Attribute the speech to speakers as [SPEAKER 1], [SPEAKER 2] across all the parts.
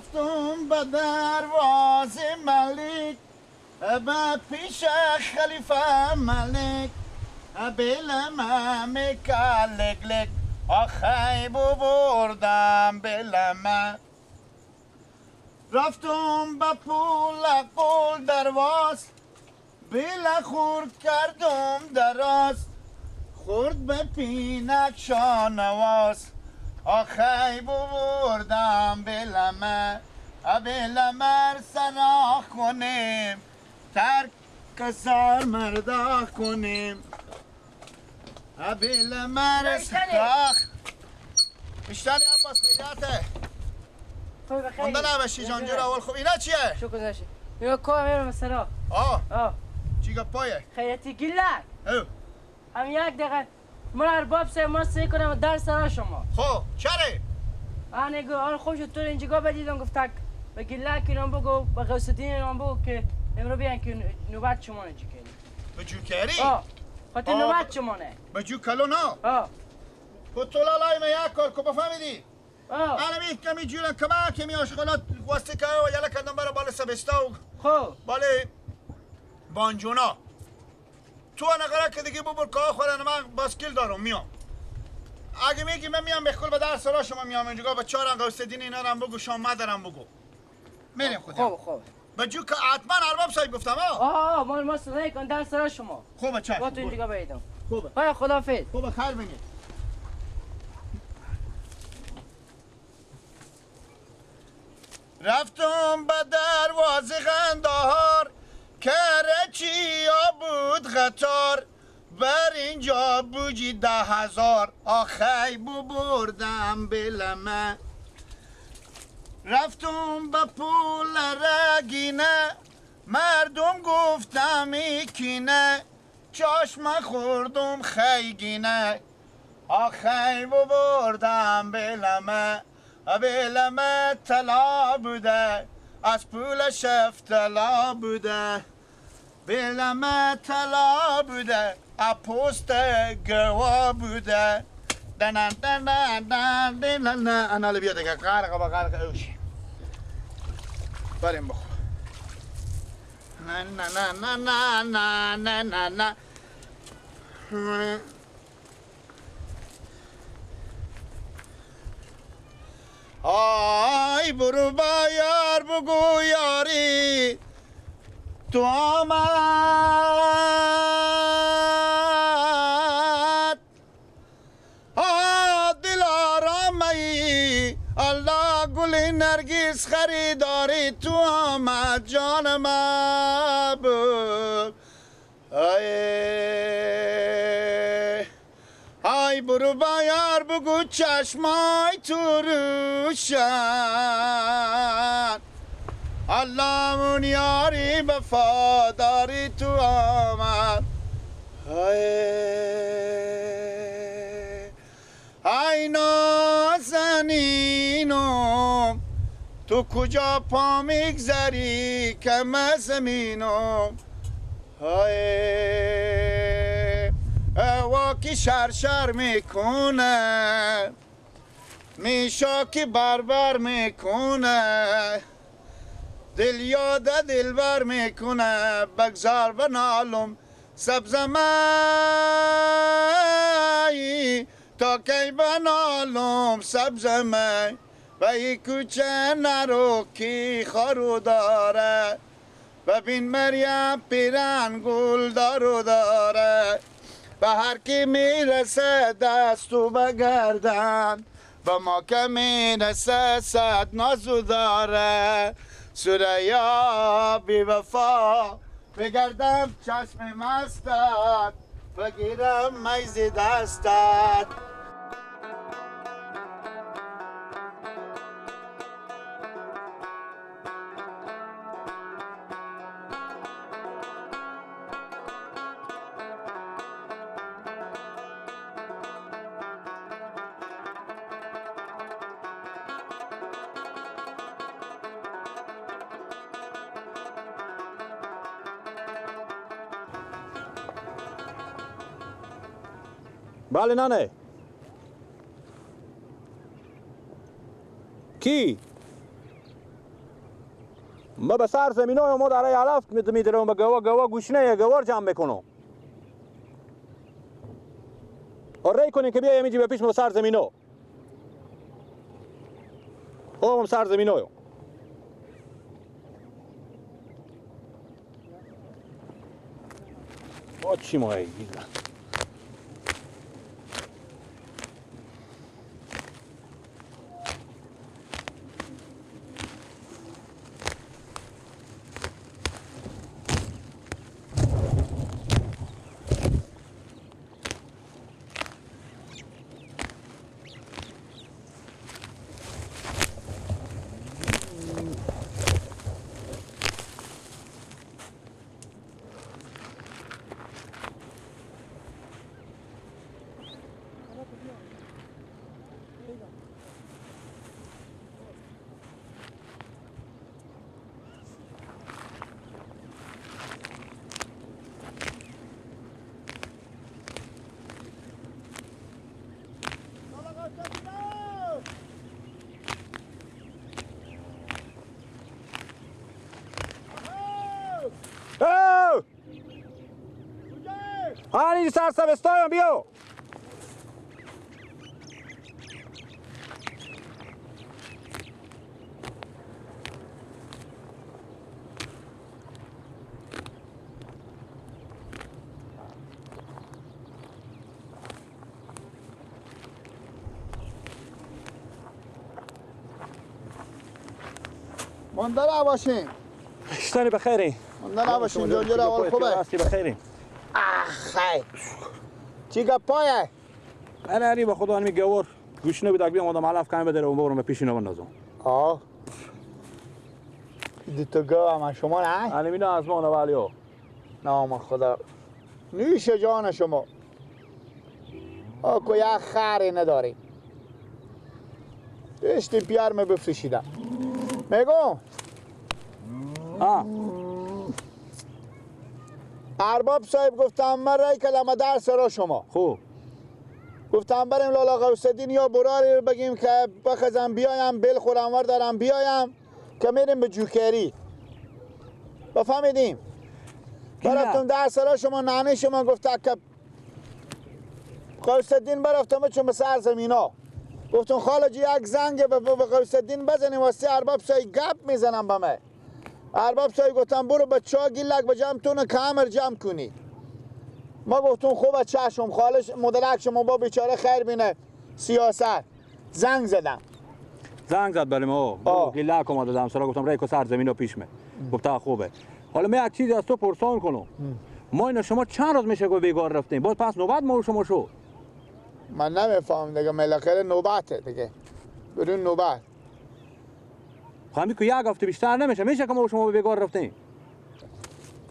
[SPEAKER 1] رفتم به دروازه ملک به پیش خلیفه ملک بلمه کلک لک آخی بردم بلمه رفتم به پول قول درواز بل خورد کردم دراز خورد به پینک شانواز آخی بردم بلمه بلمر سراخ کنیم ترک سر مردا کنیم بلمر سراخ بیشتری عباس خیراته
[SPEAKER 2] خوب بخیر
[SPEAKER 1] مونده نباشی جانجور اول خوب اینا چیه؟
[SPEAKER 2] شو گذاشتی؟ اینا کار میرم مثلا
[SPEAKER 1] آه چی گپایه؟
[SPEAKER 2] خیرتی گلک
[SPEAKER 1] او
[SPEAKER 2] هم یک دقیقه من ارباب سه ما سه کنم در سرا شما
[SPEAKER 1] خب چره؟
[SPEAKER 2] آن خوب شد تو اینجا بدیدم گفتک به گلک اینام بگو به غوث الدین اینام بگو که امرو بیان که نوبت شما نجی کنی
[SPEAKER 1] به جو کری؟
[SPEAKER 2] خاطر نوبت شما نه
[SPEAKER 1] به جو کلو نه؟ خود تو لالای ما یک کار که بفهمیدی؟ انا میت کمی جورن کما کمی آشغالات واسه که و یلا کندم برای بالا سبستا و
[SPEAKER 2] خب
[SPEAKER 1] بالا بانجونا تو انا قرار که دیگه ببر که آخوره من باسکیل دارم میام اگه میگی من میام بخول به در سرا شما میام اینجا به چهار غوث الدین اینا رو بگو شام مدرم بگو میریم خودم
[SPEAKER 2] خوب
[SPEAKER 1] به جو که حتما ارباب صاحب گفتم
[SPEAKER 2] ما صدای کن در سرا شما
[SPEAKER 1] خوبه چشم
[SPEAKER 2] با تو اینجا بیدم
[SPEAKER 1] خوبه
[SPEAKER 2] خداحافظ
[SPEAKER 1] خوبه خیر بگید رفتم به دروازه قندهار کره چیا بود قطار بر اینجا بوجی 10,000 آخی بردم بلمه رفتم به پول رگینه مردم گفتم ایکینه چاشم خوردم خیگینه آخی بردم بلمه بلمه طلا بوده از پول شفتلا بوده بلمه طلا بوده از پوست گوا بوده دنن دنن دنن دنن انا بیا دیگه غرق اوشی بریم بخور نه نه نه نه نه نه نه نه آی برو با یار بگو یاری تو آمد دل آرامی الله گل نرگس خریداری تو آمد جان محبوب ای برو با یار بگو چشمای تو روشن اللهمون یاری وفاداری تو آمد ای نازنینم تو کجا پا میگذری کم زمینم واکی شرشر میکنه میشاکی بربر میکنه دل یاد دلبر میکنه بگذار بنالم سبزمه تا کی بنالم سبزمه و ای کوچه نرو کی خارو داره ببین مریم پیرن گل داره به هر کی میرسه دستو بگردن و ما که میرسه صد نازو داره سوریا بی وفا بگردم چشم مستت بگیرم میز دستت
[SPEAKER 3] بله ننه کی؟ ما به سر زمینای ما در علف میدرم به گوا گوشنه گوار جمع میکنم. رای کنین که بیا یه میجی به پیش ما سر زمینو. هم سر زمینو. با چی ما ایگیدن؟ اینجا سر سبستایم بیو.
[SPEAKER 1] مانده باشین.
[SPEAKER 3] اشتری بخیری.
[SPEAKER 1] مانده باشین جلجل اول خوبه.
[SPEAKER 3] راستی بخیری.
[SPEAKER 1] آخی. چی گپایه؟
[SPEAKER 3] علی به خدا می گور گوشنه بود بیام آدم علف کنه بدره اون برم به پیش اینا بندازم.
[SPEAKER 1] دو تا گو هم شما نه؟
[SPEAKER 3] علی مینا از ما ولیو.
[SPEAKER 1] نام خدا. نوش جان شما. آکو یک خری نداری. دشتی پیار می بفرشیدم. میگم ارباب صاحب گفتم من رای کلمه در سرا شما.
[SPEAKER 3] خوب
[SPEAKER 1] گفتم بریم لالا غوث‌الدین یا براری بگیم که بخزم بیایم بل خورانور دارم بیایم که میریم به جوکری. بفهمیدیم برفتم در سرا شما نانه شما گفته که غوث‌الدین برفتم چون به سر زمینا گفتم خالجی یک زنگ به غوث‌الدین بزنیم واسه ارباب صاحب گپ میزنم به من. ارباب صاحب گفتم برو بچه ها گیلک به جمعتون کامر جمع کنی. ما گفتم خوبه چشم خالش مدرک شما با بیچاره خیر بینه سیاست. زنگ زدم.
[SPEAKER 3] زنگ زد برای ما گیلک اومد دادم سرا گفتم رای کو سر زمینو پیش می. گفت خوبه. حالا من یک چیزی از تو پرسان کنم. ما اینا شما چند روز میشه که بیگار رفتیم باز پس نوبت ما شما شو.
[SPEAKER 1] من نمیفهم دیگه ملکه نوبته دیگه. بدون نوبت.
[SPEAKER 3] خواهمی که یک هفته بیشتر نمیشه میشه که ما شما بیگار رفتیم.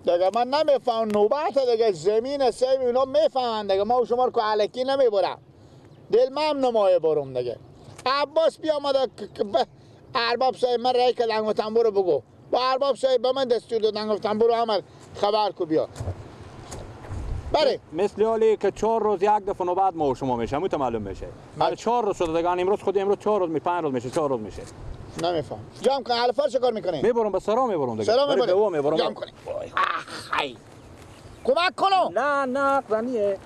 [SPEAKER 1] دیگه من نمیفهم نوبت دیگه زمین سیم اینا میفهمن دیگه ما شما رو که علکی نمیبرم. دل من نمایه برم دیگه. عباس بیامده ارباب صاحب من رای کلنگ و تنبور بگو. با ارباب صاحب به من دستور دادن گفتم برو عمل خبر کو بیا. بله
[SPEAKER 3] مثل حالی که 4 روز یک دفعه نوبت ما شما میشه همون معلوم میشه. من 4 روز شده دیگه امروز خود امروز 4 روز 5 روز میشه 4 روز میشه.
[SPEAKER 1] نمیفهم. جمع کن الفر چه کار میکنی؟
[SPEAKER 3] میبرم به سرا میبرم دیگه.
[SPEAKER 1] سرا میبرم.
[SPEAKER 3] جمع
[SPEAKER 1] کنی. آخی. کمک کنو.
[SPEAKER 3] نه زنیه.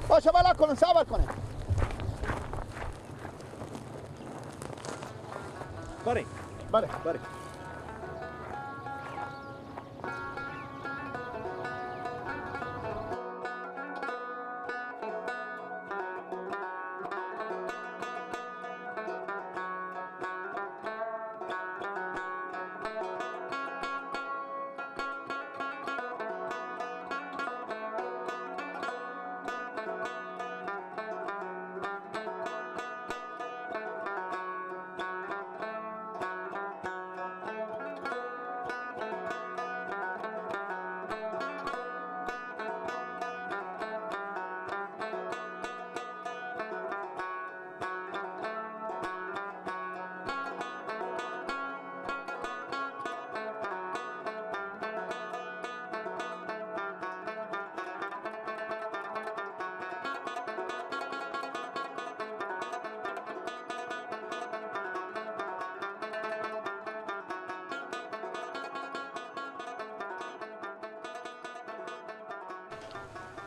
[SPEAKER 1] باشه بالا کنن صبر کنه. بله.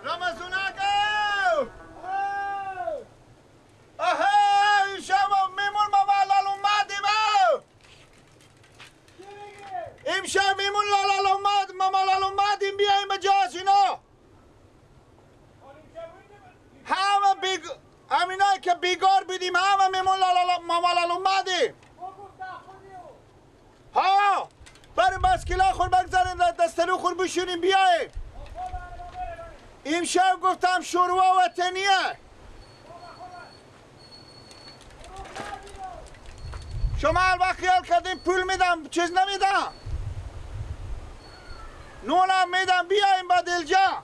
[SPEAKER 1] رمزوناگو آها این شما میمون ممالال اومدیم امشب میمون لالال اومد ممالال اومدیم بیاییم به جاز اینا همه همینایی که بیگار بیدیم همه میمون لالال ممالال اومدیم ها بریم بسکیلا خور بگذاریم دسترو خور بشونیم بیاییم امشب گفتم شروع وطنیه شما الوقت خیال کردیم پول میدم چیز نمیدم نونم میدم بیاییم با دلجا